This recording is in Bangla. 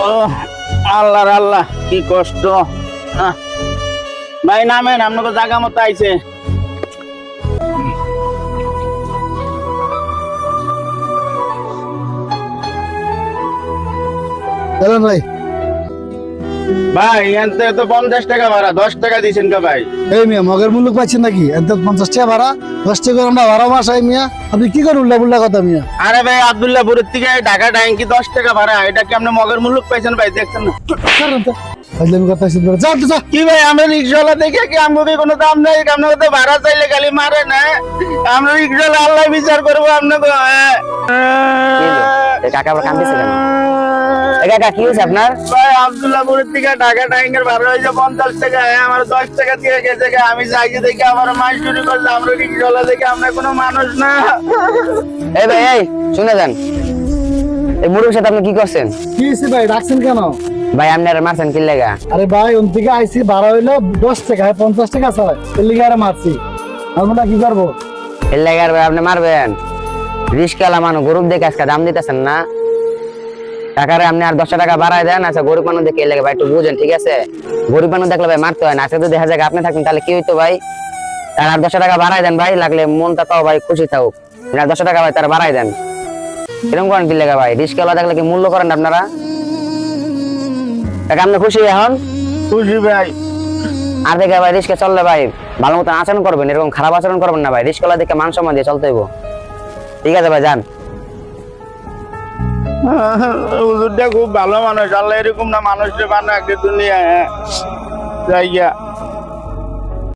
ও আল্লাহ আল্লাহ, কি কষ্ট। ভাই নামেন, আপনাকে জায়গা মতো আইছে। ভাই ভাই এনতে তো 50 টাকা ভাড়া, 10 টাকা দিছেন কা ভাই? এই মিয়া মগের মূল্য পাচ্ছেন নাকি? এত 50 টাকা ভাড়া, 10 টাকা আমরা ভাড়া মাস আই মিয়া। আপনি কি করেন উল্লা বুল্লা কথা মিয়া? আরে ভাই আব্দুল্লাহপুরের থেকে ঢাকা ট্যাঙ্কি 10 টাকা ভাড়া, এটা কি আপনি মগের মূল্য পাইছেন ভাই? দেখছেন না ফাইজলামি কথা আছে বলে যা তো যা। কি ভাই, আমরা রিক্সাওয়ালা দেখে কি আমাকে কোনো দাম নাই? আপনার তো ভাড়া চাইলে খালি মারে না। আমরা রিক্সাওয়ালা আল্লাহ বিচার করবো আপনাকে। কাকা আবার কান্দিছে কেন? কাকা কি হয়েছে আপনার? ভাই আব্দুল্লাহপুরের থেকে ঢাকা ট্যাঙ্কের ভাড়া হয়েছে 50 টাকা, আমার 10 টাকা দিয়ে গেছে। আমি চাইছি দেখে আমার মাস চুরি করছে। আমরা রিক্সাওয়ালা দেখে আমরা কোনো মানুষ না। এই ভাই এই শুনে যান, এই মুরুর সাথে আপনি কি করছেন? কি হইছে ভাই, ডাকছেন কেন? ভাই আপনি আর মারছেন কি লাগা? আরে ভাই ওন থেকে আইছি, ভাড়া হইলো 10 টাকা, 50 টাকা চাই, এর লিগে আরে মারছি। আমরা কি করবো? এর লাগা আর ভাই আপনি মারবেন? রিস্কালা মানুষ, গরিব দেখে আজকে দাম দিতেছেন না। টাকারে আপনি আর 10 টাকা বাড়ায় দেন। আচ্ছা গরিব মানুষ দেখে এর লাগা ভাই একটু বুঝেন, ঠিক আছে? গরিব মানুষ দেখলে ভাই মারতে হয় না। আজকে যদি দেখা যায় আপনি থাকতেন তাহলে কি হইতো ভাই? তার আর 10 টাকা বাড়ায় দেন ভাই, লাগলে মনটা তাও ভাই খুশি থাকুক। আর 10 টাকা ভাই তারা বাড়ায় দেন। এরকম করেন কি লাগা ভাই? রিস্কালা দেখলে কি মূল্য করেন আপনারা? টাকা আপনি খুশি এখন? খুশি ভাই। আর দেখে ভাই রিস্কে চললে ভাই ভালো মতন আচরণ করবেন, এরকম খারাপ আচরণ করবেন না ভাই। রিস্কলা দেখে মান সম্মান দিয়ে চলতে হইব, ঠিক আছে ভাই? যান। হুজুরটা খুব ভালো মানুষ, আল্লাহ এরকম না মানুষের বানায় দুনিয়া। যাইয়া